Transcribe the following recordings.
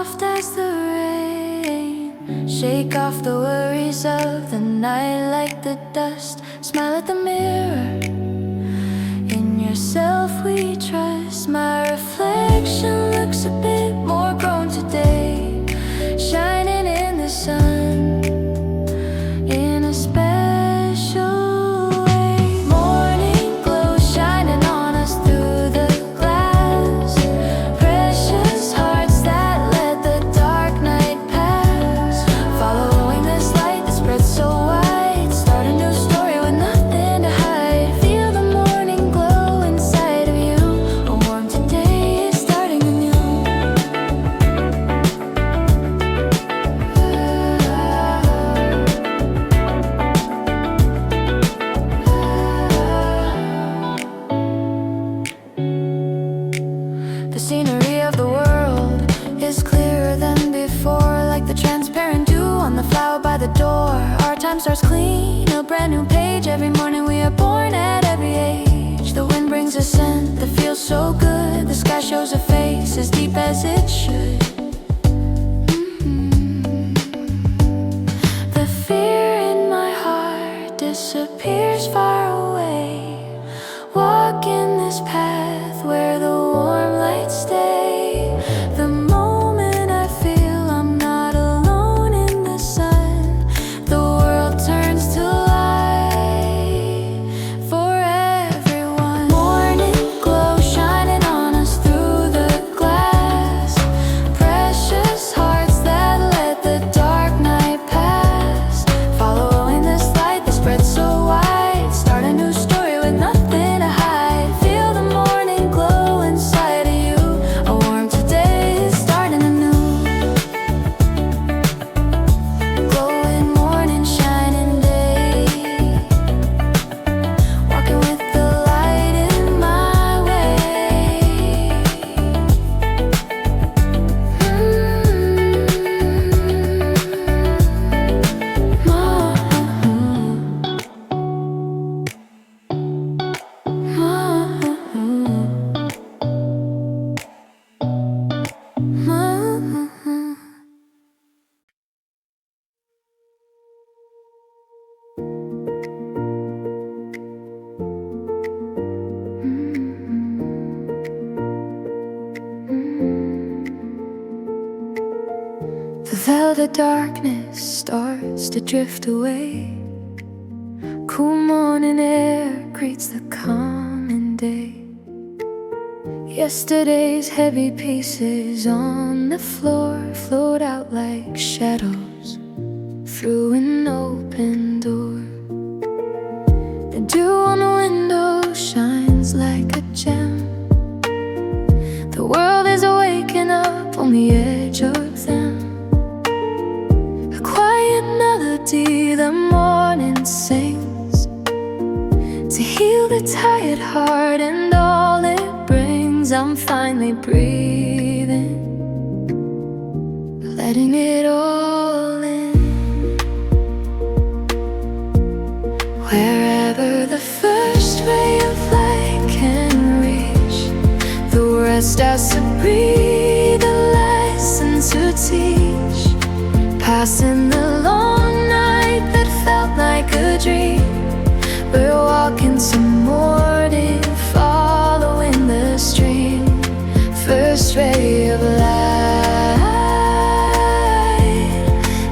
soft as the rain. Shake off the worries of the night like the dust. Smile at the mirror. In yourself we trust. My reflection looks a bit more grown today, shining in the sun in a special way. Morning glow shining on us through the glass. Precious hearts that let the dark night pass. Following this light that spreads so wide. Start a new story with nothing to hide. Feel the morning glow inside of you. A warm today is starting anew. The scenery of the world is clearer than before, like the transparent dew on the flower by the door. Our time starts clean, a brand new page. Every morning we are born at every age. The wind brings a scent that feels so good. The sky shows a face as deep as it should. The fear in my heart disappears far away. Walk in this path where the warm lights stay. The moment I feel I'm not alone in the sun, the world turns to light for everyone. Morning glow shining on us through the glass. Precious hearts that let the dark night pass. Following this light that spreads so wide. Start a new story with nothing to hide. Feel the morning glow inside of you. A warm today is starting anew. Glowing morning, shining day. Walking with the light in my way. The velvet darkness starts to drift away. Cool morning air greets the coming day. Yesterday's heavy pieces on the floor float out like shadows through an open door. The dew on the window shines like a gem. The world is waking up on the edge of them. A quiet melody the morning sings to heal the tired heart and all it brings. I'm finally breathing, letting it all in. Wherever the first ray of light can reach, the world starts to breathe a lesson to teach. Passing the long night that felt like a dream, we're walking to morning, following the stream. First ray of light,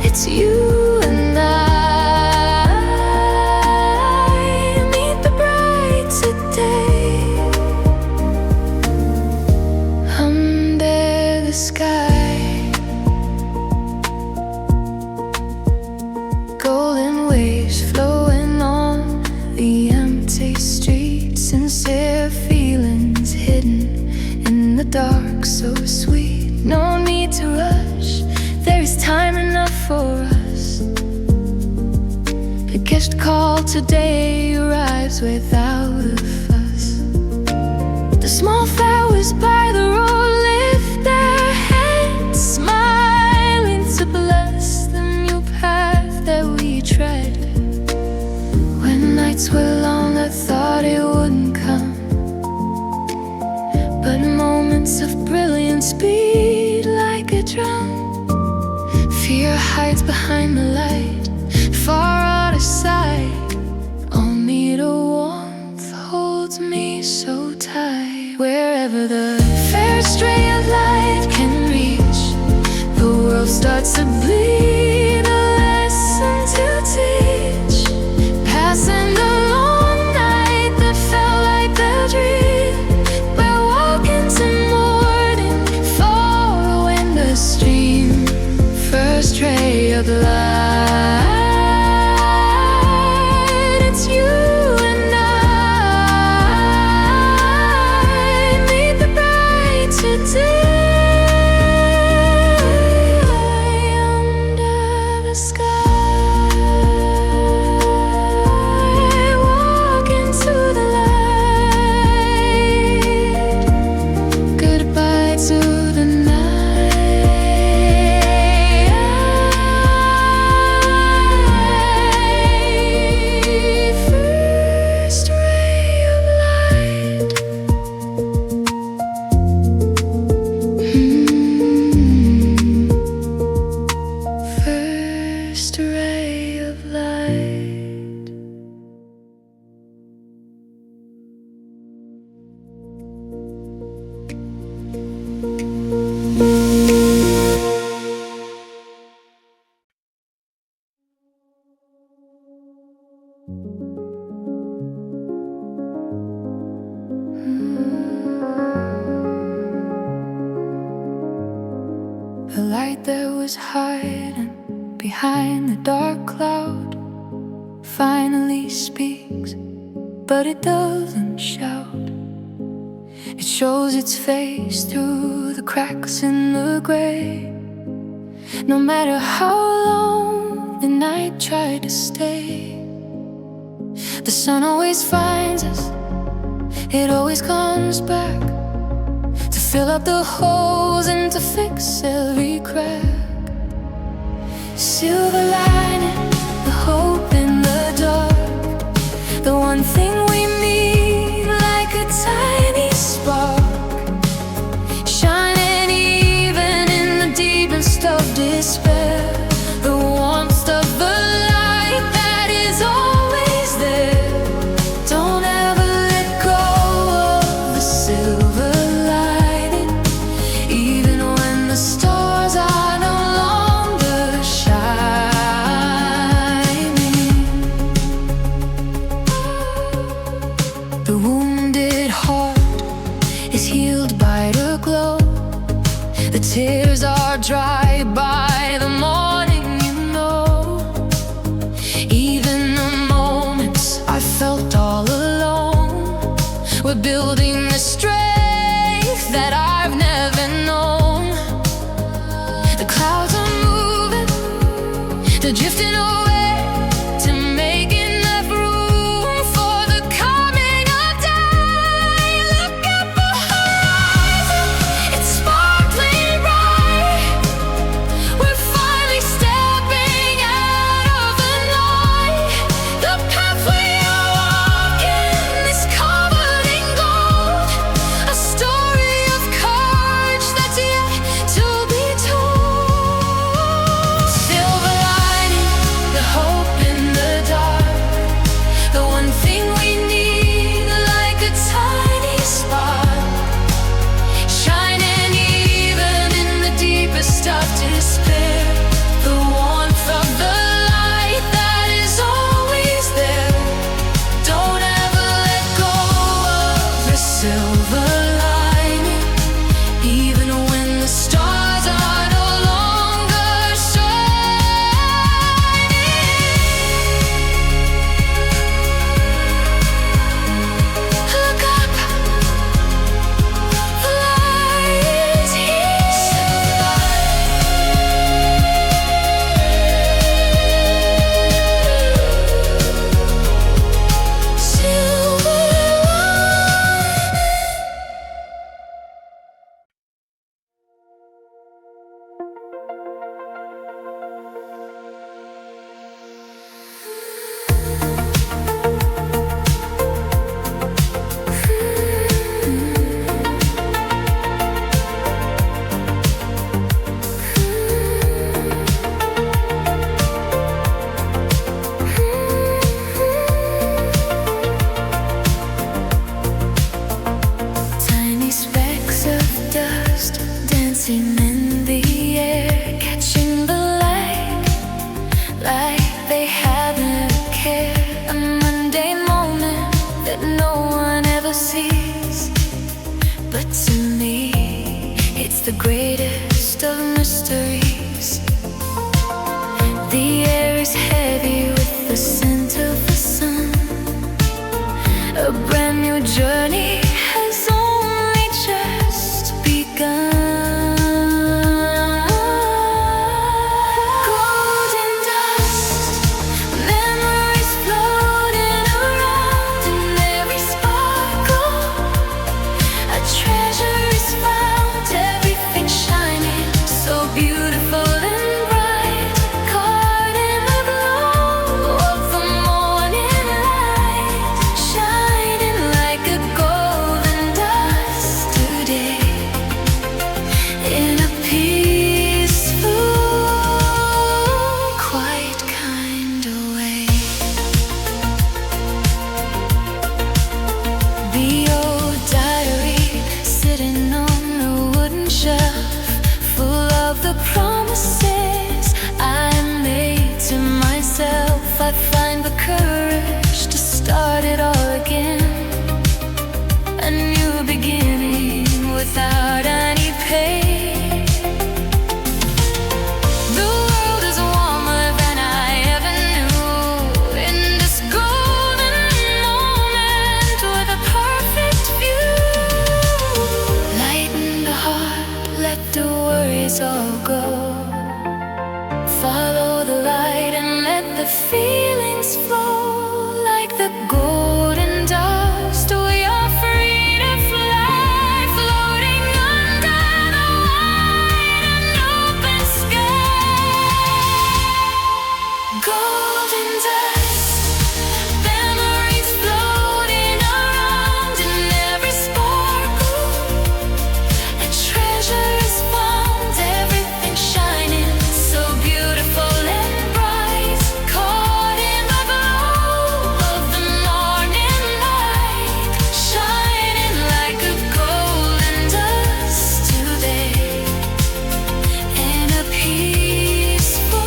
it's you and I. Meet the bright today under the sky. Golden waves flowing on the empty street. Sincere feelings hidden in the dark, so sweet. No need to rush, there is time enough for us. A guest call today arrives without a fuss. The small flowers by the road lift their heads, smiling to bless the new path that we tread. When nights were long, I thought it wouldn't come, but moments of brilliant speed like a drum hides behind the light, far out of sight. Only the warmth holds me so tight. Wherever the fairest ray of light can reach, the world starts to bleed, a lesson to teach. Passing the long night that felt like the dream. We're walking to morning, following the stream. First ray of light, it's you and I. Meet the bright today under the sky. Walk into the light. Goodbye to the night. First ray of light. First ray of light. The light that was hiding behind the dark cloud finally speaks, but it doesn't shout. It shows its face through the cracks in the gray. No matter how long the night tried to stay, the sun always finds us. It always comes back to fill up the holes and to fix every crack. Silver lining, the hope in the dark, the one thing we need, like a tiny spark, shining even in the deepest of despair. The warmth of the light that is always there. Don't ever let go of the silver lining, even when the stars are no longer shining. The wounded heart is healed by the glow. The tears are dried by the morning, you know. Even the moments I felt all alone, we're building the strength that I've never known. The clouds are moving, they're drifting away to make enough room for the coming of day. Look at the horizon, it's sparkling bright. We're finally stepping out of the night. The path we are walking is covered in gold, a story of courage that's yet to be told. Silver lining, go. Follow the light and let the feelings flow like the golden dust. We are free to fly, floating under the wide and open sky. Golden dust, memories floating around in every sparkle. A treasure is found, everything shining so beautiful and bright, caught in the glow of the morning light, shining like a golden dust today, in a peaceful,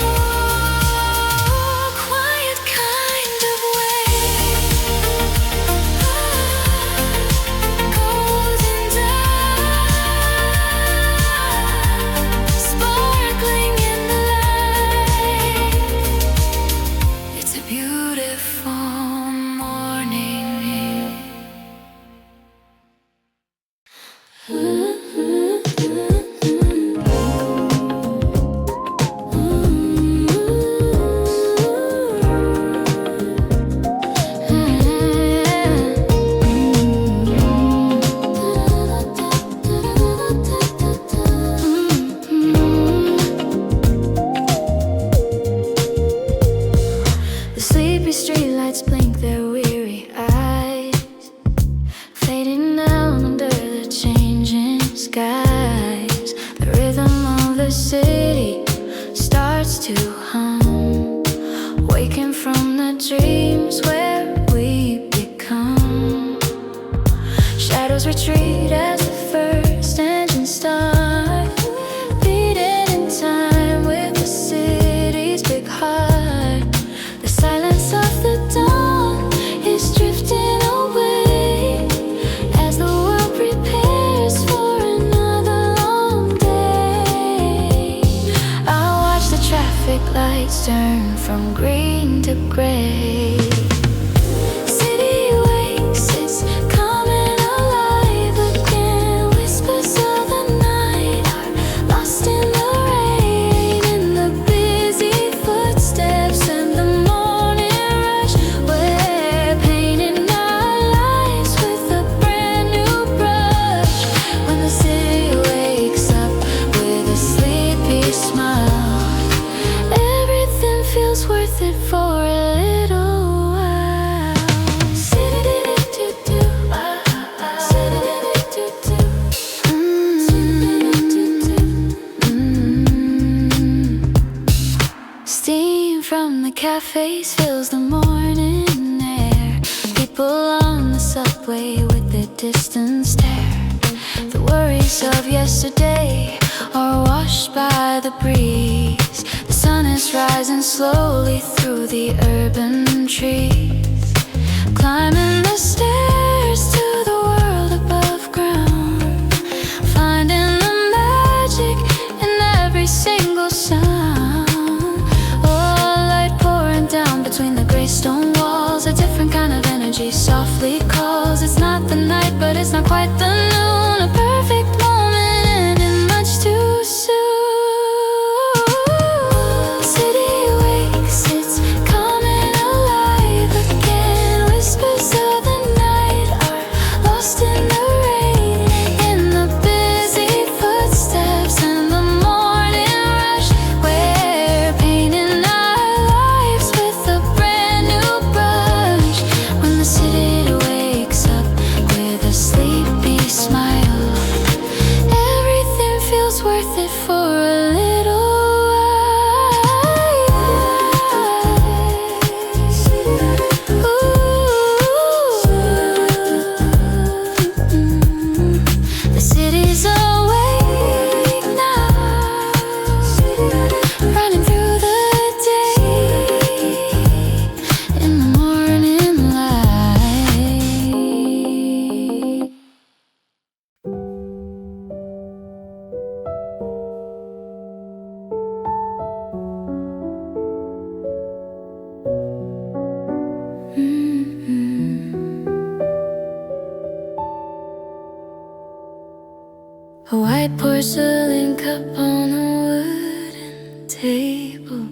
quiet kind of way. Golden dust, sparkling in the light. It's a beautiful morning. The sleepy streetlights blink their weary eyes, fading down under the changing skies. The rhythm of the city starts to hum, waking from the dreams where we become. Shadows retreat as the first engine starts, beating in time with the city's big heart. The silence of the dawn is drifting away as the world prepares for another long day. I watch the traffic lights turn from green to gray. City wakes, it's coming alive again. Whispers of the night are lost in the rain, in the busy footsteps and the morning rush. We're painting our lives with a brand new brush. When the city wakes up with a sleepy smile, everything feels worth it for a little while. Steam from the cafes fills the morning air. People on the subway with their distant stare. The worries of yesterday are washed by the breeze. The sun is rising slowly through the urban trees, climbing the stairs to the world above ground, finding the magic in every single sound. Oh, light pouring down between the gray stone walls. A different kind of energy softly calls. It's not the night, but it's not quite the noon. A perfect moment ending much too soon. City wakes, it's coming alive again. Whispers of the night are table,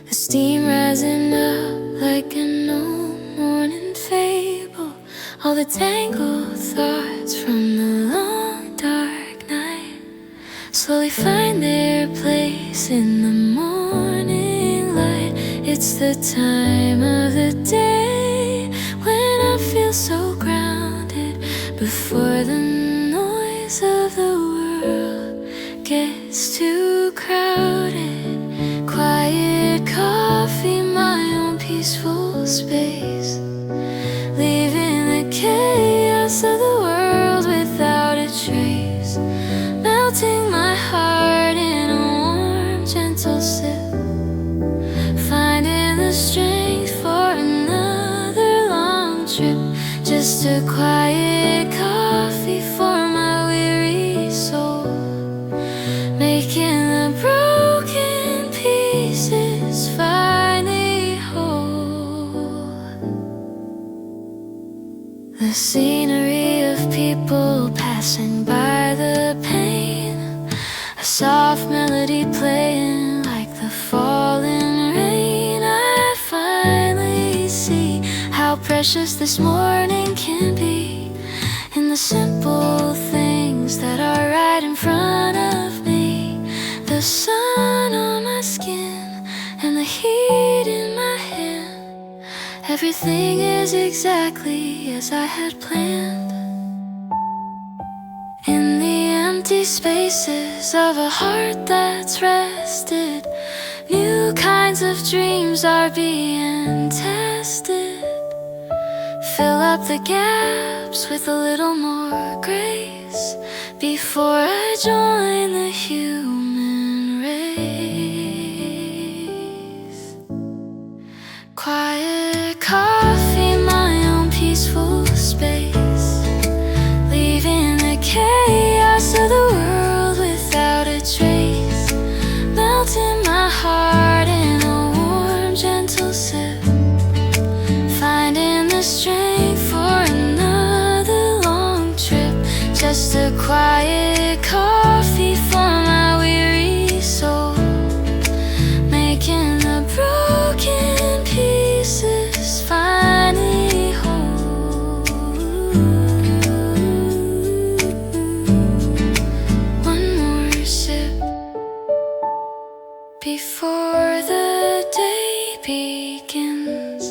the steam rising up like an old morning fable. All the tangled thoughts from the long dark night slowly find their place in the morning light. It's the time of the day when I feel so grounded before the noise of the world gets too crowded. Quiet coffee, my own peaceful space, leaving the chaos of the world without a trace, melting my heart in a warm, gentle sip, finding the strength for another long trip. Just a quiet coffee for my weary soul, making the broken pieces finally whole. The scenery of people passing by the pane, a soft melody playing like the falling rain. I finally see how precious this morning can be, in the simple things that are right in front of me. The sun on my skin and the heat in my hand, everything is exactly as I had planned. In the empty spaces of a heart that's rested, new kinds of dreams are being tested. Fill up the gaps with a little more grace before I join the human race. Quiet coffee, my own peaceful space, leaving the chaos of the world without a trace, melting my heart in a warm, gentle sip, finding the strength for another long trip. Just a quiet coffee for my weary soul, making the broken pieces finally whole. One more sip before the day begins.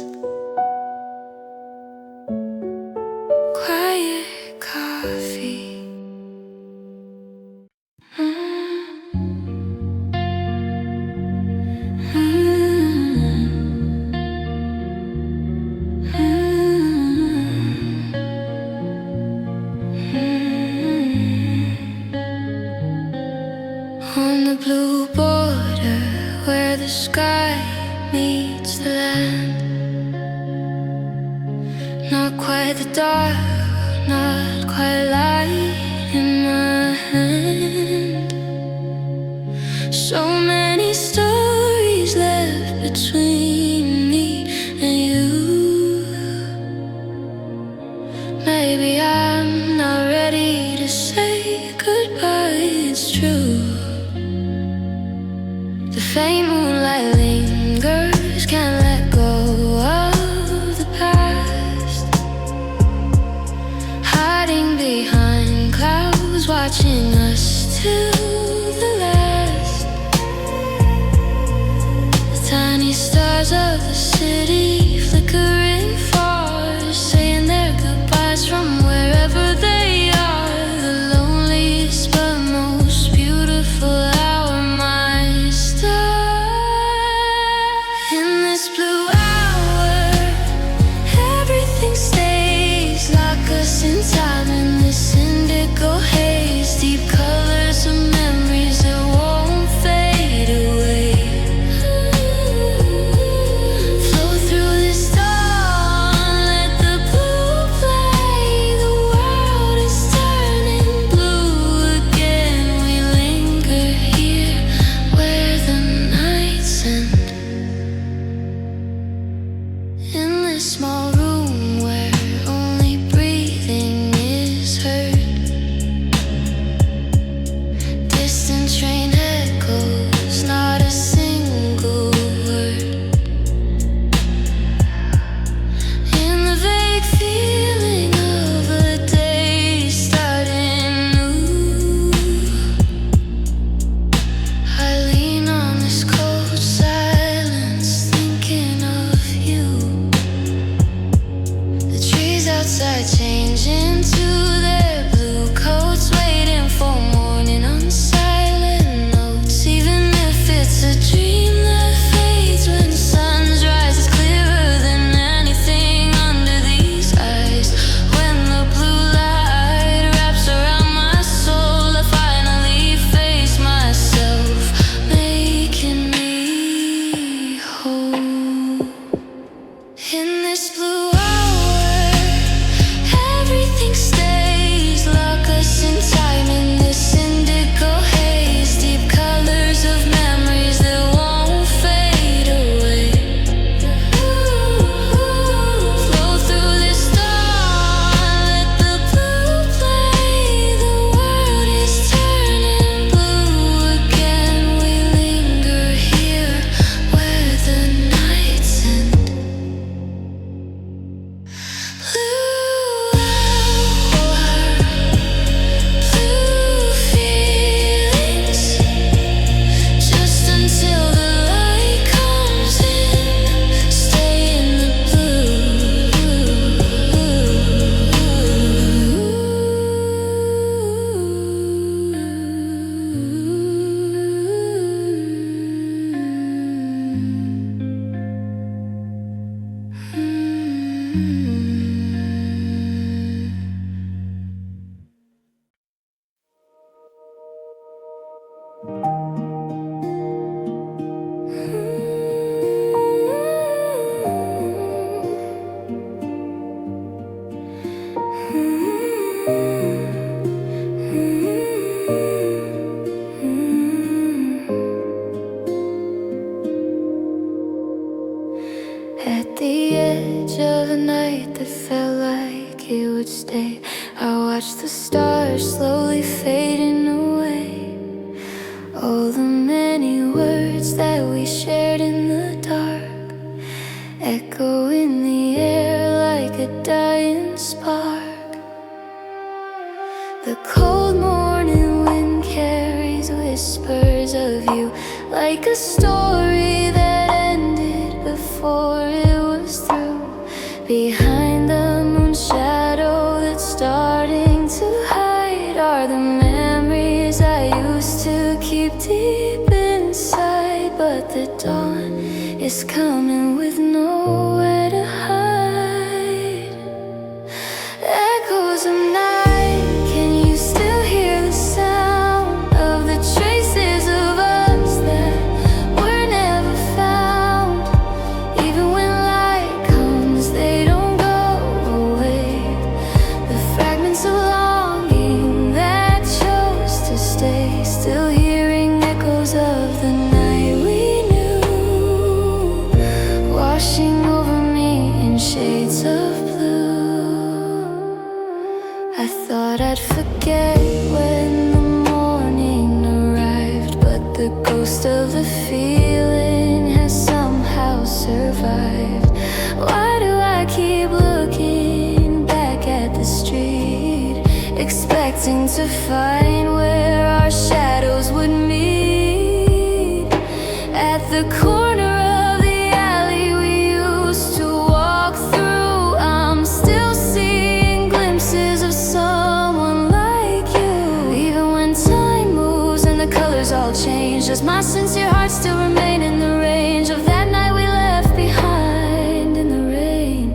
Quiet coffee. On the blue border where the sky meets the land, not quite the dark, not quite light in my hand. So many stories left between me and you. Maybe I'm not ready to say goodbye, it's true. The faint moonlight lingers, can't let go of the past, hiding behind clouds, watching us till the last. The tiny stars of the city flickering far, saying their goodbyes from wherever they are. The loneliest but most beautiful hour, my star. In this blue hour, everything stays, lock us in time in this indigo haze. Deep colors of memories that won't fade away, flow through this dawn night that felt like it would stay. I watched the stars slowly fading away. All the many words that we shared in the dark echo in the air like a dying spark. The cold morning wind carries whispers of you, like a story that ended before it was through. Behind the moon shadow that's starting to hide are the memories I used to keep deep inside. But the dawn is coming with nowhere to hide. Echoes of night, can you still hear the sound of the traces of us that were never found? Even when light comes, they don't go away. The fragments of longing that chose to stay, still hearing echoes of the night we knew, washing over me in shades of blue. I thought I'd forget when the morning arrived, but the ghost of the feeling has somehow survived. Why do I keep looking back at the street, expecting to find where our shadows would meet? At the corner of the alley we used to walk through, I'm still seeing glimpses of someone like you. Even when time moves and the colors all change, does my sincere heart still remain in the range of that night we left behind in the rain?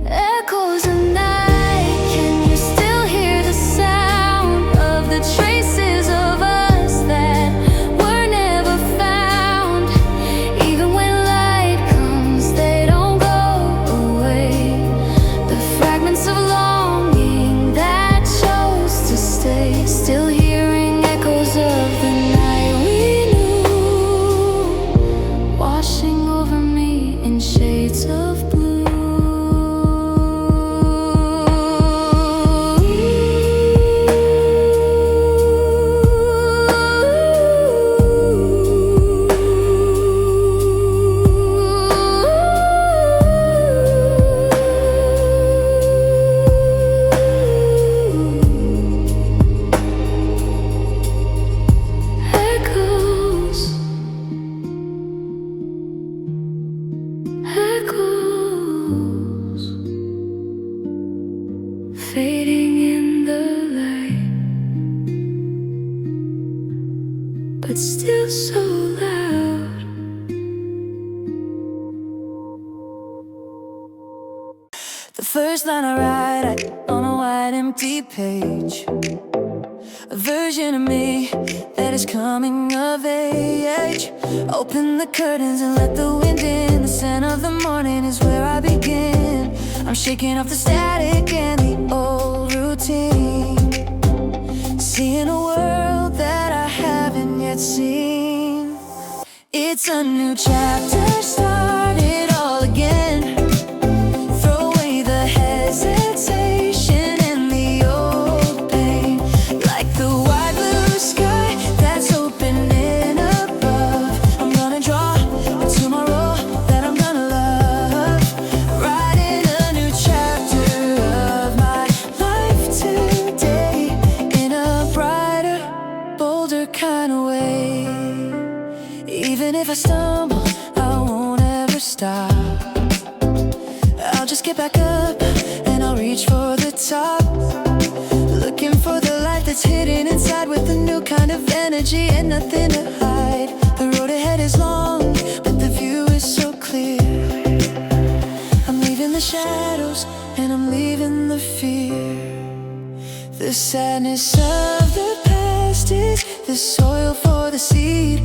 Echoes of night, can you still hear the sound of the traces of us that were never found? Even when light comes, they don't go away. The fragments of longing that chose to stay, still hearing echoes of the night we knew, washing over me in shades of blue. Echoes fading in the light, but still so loud. The first line I write on a white empty page, a version of me that is coming of age. Open the curtains and let the wind in. The scent of the morning is where I begin. I'm shaking off the static and the old routine, seeing a world that I haven't yet seen. It's a new chapter, start it all again. Throw away the hesitation and the old pain, like the wide blue sky that's opening above. I'm gonna draw a tomorrow that I'm gonna love, writing a new chapter of my life today, in a brighter, bolder kind of way. Even if I stumble, I won't ever stop. I'll just get back up and I'll reach for the top, looking for the light that's hidden inside, with a new kind of energy and nothing to hide. The road ahead is long, but the view is so clear. I'm leaving the shadows and I'm leaving the fear. The sadness of the past is the soil for the seed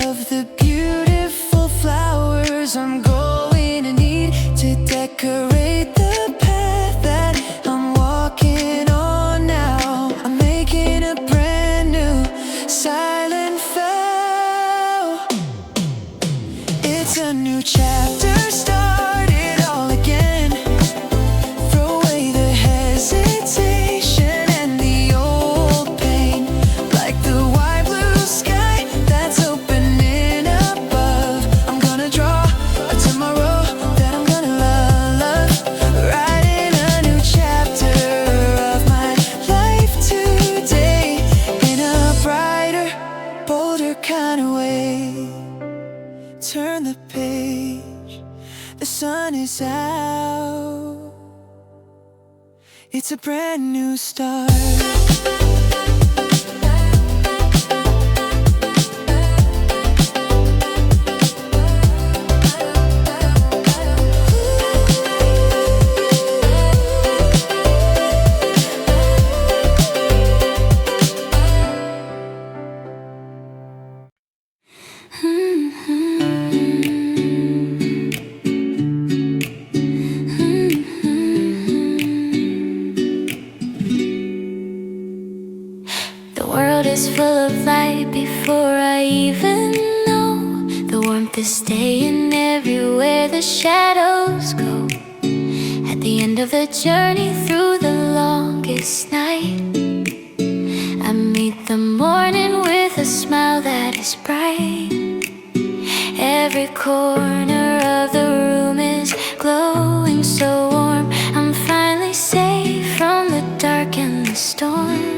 of the beautiful flowers I'm going to need to decorate the path that I'm walking on now. I'm making a brand new silent vow. It's a new chapter, start it all again. turn the page. The sun is out. It's a brand new start. The world is full of light before I even know. The warmth is staying everywhere the shadows go. At the end of the journey through the longest night, I meet the morning with a smile that is bright. Every corner of the room is glowing so warm. I'm finally safe from the dark and the storm.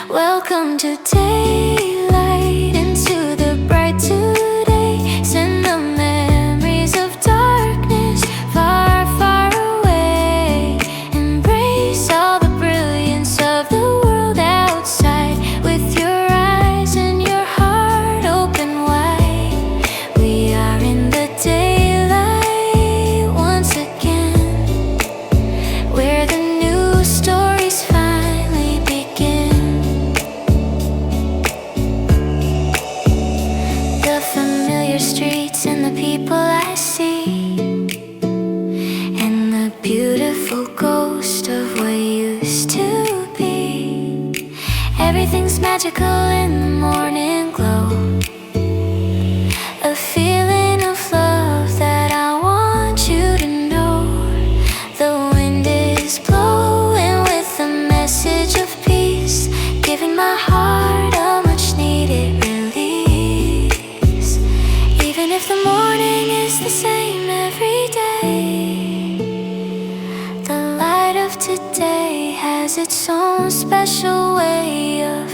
Welcome to daylight, into the bright today. Send the memories of darkness far, far away. Embrace all the brilliance of the world outside, with your eyes and your heart open wide. We are in the daylight once again, where the new stories finally begin. The familiar streets and the people I see, and the beautiful ghost of what used to be. Everything's magical in the morning glow, a feeling of love that I want you to know. The wind is blowing with a message of peace, giving my heart a much needed release. Even if the morning is the same every day, the light of today has its own special way of